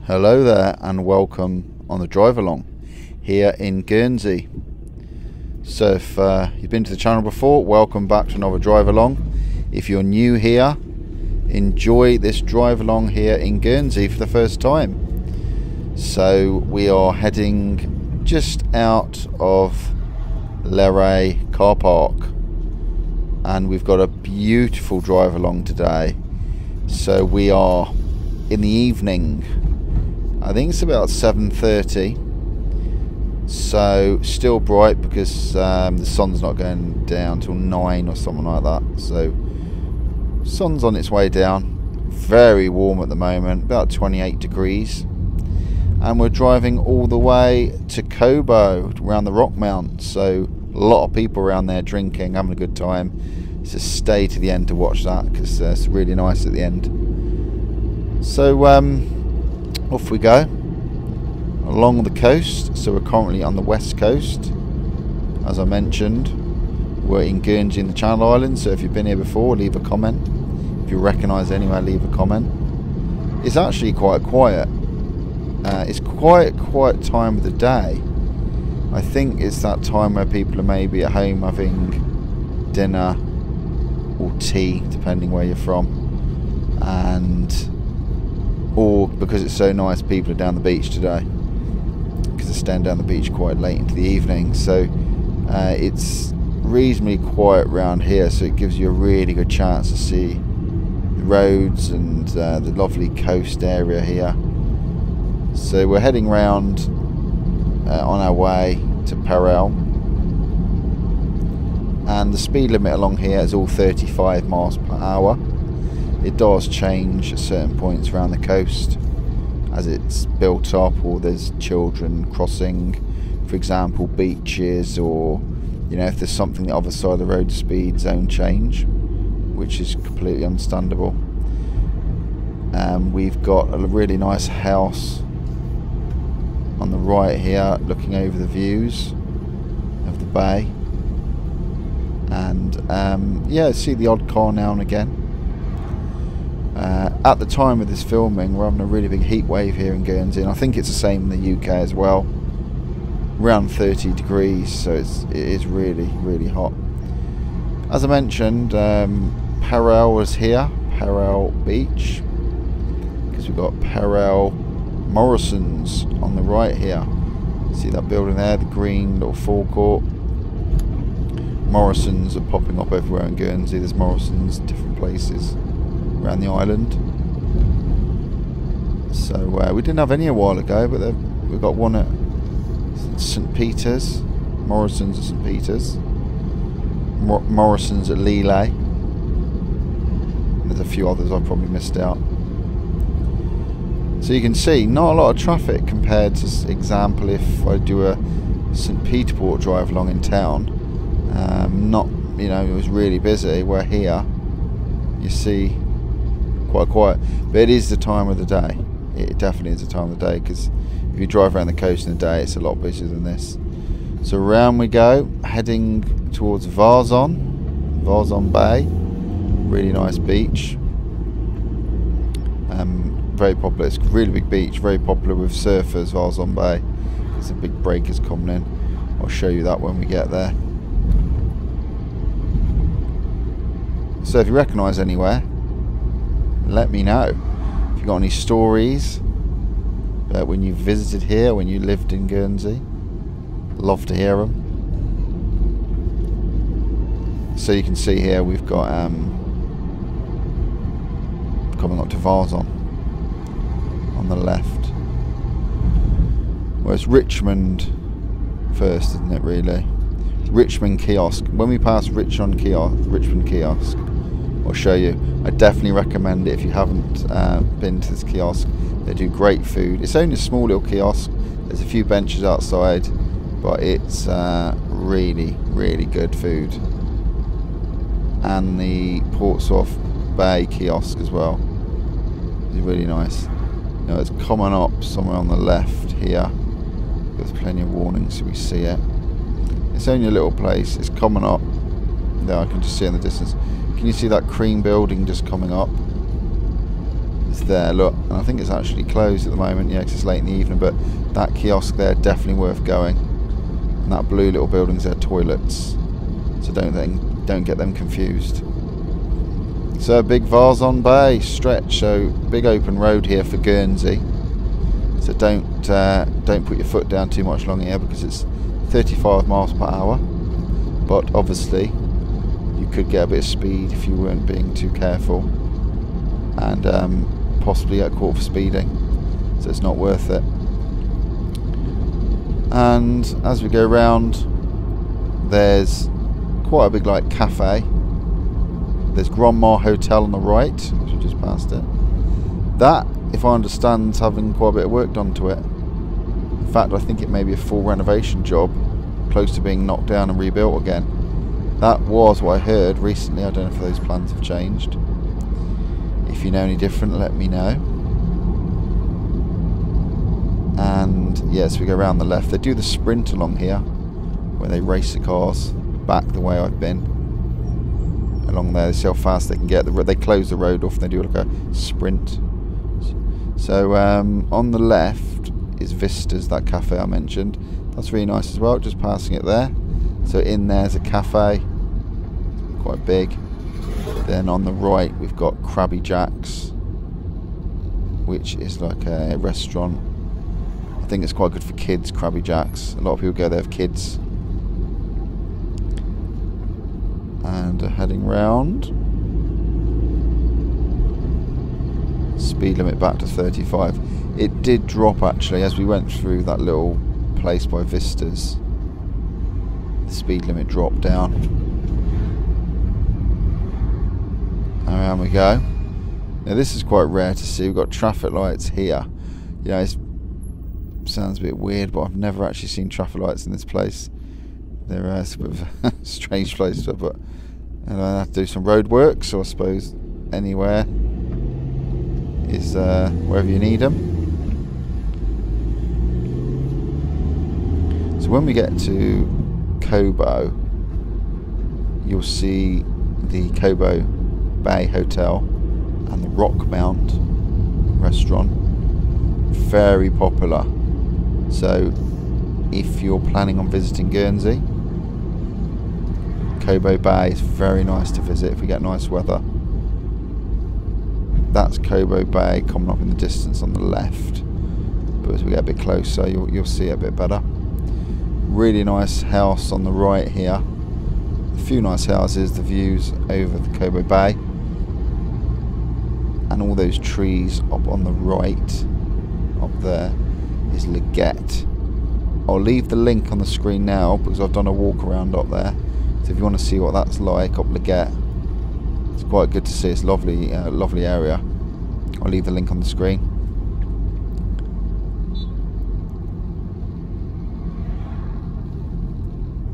Hello there and welcome on the drive along here in Guernsey. So if you've been to the channel before, welcome back to another drive along. If you're new here, enjoy this drive along here in Guernsey for the first time. So we are heading just out of Leray car park and we've got a beautiful drive along today. So we are in the evening. I think it's about 7:30, so still bright because the sun's not going down till 9 or something like that. So sun's on its way down. Very warm at the moment, about 28 degrees, and we're driving all the way to Cobo around the Rock Mount. So a lot of people around there drinking, having a good time. So stay to the end to watch that because it's really nice at the end. So off we go along the coast. So we're currently on the west coast. As I mentioned, we're in Guernsey in the Channel Islands. So if you've been here before, leave a comment. If you recognise anywhere, leave a comment. It's actually quite quiet. It's quite a quiet time of the day. I think it's that time where people are maybe at home having dinner or tea, depending where you're from, or because it's so nice, people are down the beach today because they're staying down the beach quite late into the evening. So it's reasonably quiet around here, so it gives you a really good chance to see the roads and the lovely coast area here. So we're heading round on our way to Parishes, and the speed limit along here is all 35 miles per hour. It does change at certain points around the coast as it's built up, or there's children crossing, for example, beaches, or if there's something the other side of the road, speed zone change, which is completely understandable. We've got a really nice house on the right here looking over the views of the bay, and yeah, see the odd car now and again. At the time of this filming, we're having a really big heat wave here in Guernsey, and I think it's the same in the UK as well. Around 30 degrees, so it is really, really hot. As I mentioned, Parishes was here, Parishes Beach, because we've got Parishes Morrison's on the right here. See that building there, the green little forecourt. Morrison's are popping up everywhere in Guernsey. There's Morrison's different places around the island. So we didn't have any a while ago, but we've got one at St Peter's, Morrison's at St Peter's, Morrison's at Lille. There's a few others I've probably missed out. So you can see not a lot of traffic compared to, example, if I do a St Peterport drive along in town. Not, it was really busy. Where here you see quite quiet, but it is the time of the day. It definitely is the time of the day, because if you drive around the coast in the day, it's a lot busier than this. So around we go, heading towards Varzon Bay. Really nice beach. Very popular. It's a really big beach, very popular with surfers, Varzon Bay. There's a big breakers coming in. I'll show you that when we get there. So if you recognise anywhere, let me know. If you've got any stories about when you visited here, when you lived in Guernsey, love to hear them. So you can see here we've got coming up to Varzon on the left. Well, it's Richmond first, isn't it, really? Richmond Kiosk. When we pass Richmond Kiosk, I'll show you. I definitely recommend it if you haven't been to this kiosk. They do great food. It's only a small little kiosk. There's a few benches outside, but it's really, really good food. And the Soif Bay kiosk as well is really nice. It's coming up somewhere on the left here. There's plenty of warnings so we see it. It's only a little place. It's coming up. There, I can just see in the distance. Can you see that cream building just coming up? is there. Look, and I think it's actually closed at the moment. Yeah, 'cause it's late in the evening. But that kiosk there, definitely worth going. And that blue little building's their toilets. So don't get them confused. So big Vazon Bay stretch. So big open road here for Guernsey. So don't put your foot down too much long here, because it's 35 miles per hour. But obviously you could get a bit of speed if you weren't being too careful, and possibly get caught for speeding. So it's not worth it. And as we go round, there's quite a big like cafe. There's Grandma Hotel on the right, which we just passed it. That, if I understand, is having quite a bit of work done to it. In fact, I think it may be a full renovation job, close to being knocked down and rebuilt again. That was what I heard recently. I don't know if those plans have changed. If you know any different, let me know. And yes, we go around the left. They do the sprint along here, where they race the cars back the way I've been. Along there, they see how fast they can get. They close the road off and they do like a sprint. So on the left is Vistas, that cafe I mentioned. That's really nice as well, just passing it there. So in there's a cafe, quite big. Then on the right we've got Krabby Jack's, which is like a restaurant. I think it's quite good for kids, Krabby Jack's. A lot of people go there with kids. And heading round. Speed limit back to 35. It did drop actually as we went through that little place by Vistas. The speed limit dropped down. And around we go. Now this is quite rare to see. We've got traffic lights here. You know, it sounds a bit weird, but I've never actually seen traffic lights in this place. They're a bit of a strange place to put. And I have to do some road work, so I suppose anywhere is wherever you need them. So when we get to Cobo, you'll see the Cobo Bay Hotel and the Rockmount restaurant. Very popular. So if you're planning on visiting Guernsey, Cobo Bay is very nice to visit if we get nice weather. That's Cobo Bay coming up in the distance on the left, but as we get a bit closer you'll see it a bit better. Really nice house on the right here. A few nice houses, the views over the Cobo Bay, and all those trees up on the right up there is Leggett. I'll leave the link on the screen now because I've done a walk around up there. So if you want to see what that's like up Leggett, it's quite good to see. It's lovely, lovely area. I'll leave the link on the screen.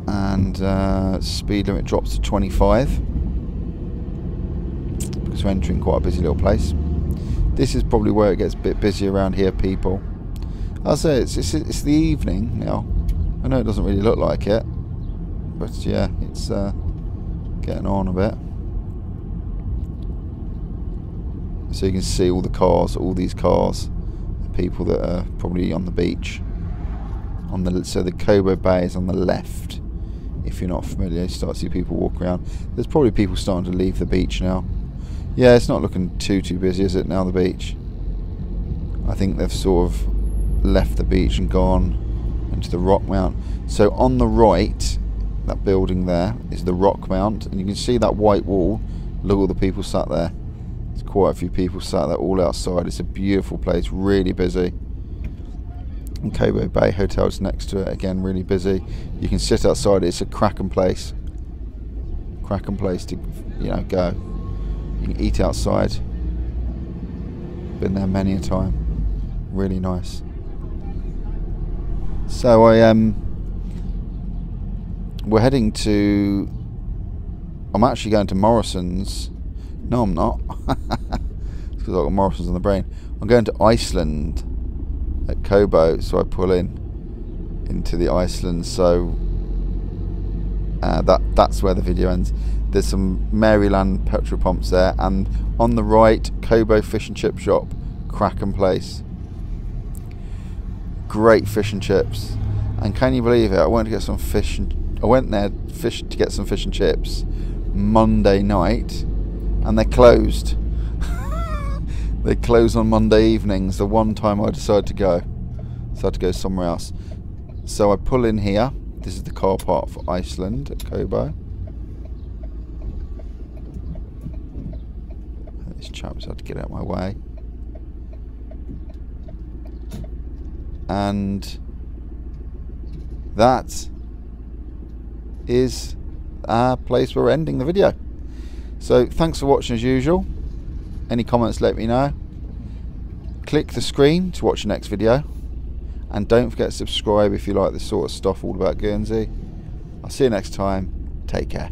And speed limit drops to 25 because we're entering quite a busy little place. This is probably where it gets a bit busy around here, people. I'll say it's the evening now. I know it doesn't really look like it, but yeah, it's getting on a bit. So you can see all the cars, all these cars, people that are probably on the beach. So the Cobo Bay is on the left. If you're not familiar, you start to see people walk around. There's probably people starting to leave the beach now. Yeah, it's not looking too busy, is it, now, the beach? I think they've sort of left the beach and gone into the Rockmount. So on the right, that building there is the Rockmount, and you can see that white wall. Look at all the people sat there. There's quite a few people sat there all outside. It's a beautiful place, really busy. And Cobo Bay Hotel's next to it, again really busy. You can sit outside. It's a cracking place. Cracking place to, you know, go. You can eat outside. Been there many a time. Really nice. So we're heading to. I'm actually going to Morrison's. No, I'm not. It's because I've got Morrison's on the brain. I'm going to Iceland at Cobo, so I pull into the Iceland. So that's where the video ends. There's some Maryland petrol pumps there, and on the right, Cobo Fish and Chip Shop, cracking place. Great fish and chips. And can you believe it? I went to get some fish. I went there to get some fish and chips Monday night, and they're closed. They close on Monday evenings. The one time I decided to go, so I had to go somewhere else. So I pull in here. This is the car park for Iceland at Cobo. This chap's had to get out of my way. And that is our place where we're ending the video. So thanks for watching as usual. Any comments, let me know. Click the screen to watch the next video, and don't forget to subscribe if you like this sort of stuff all about Guernsey. I'll see you next time. Take care.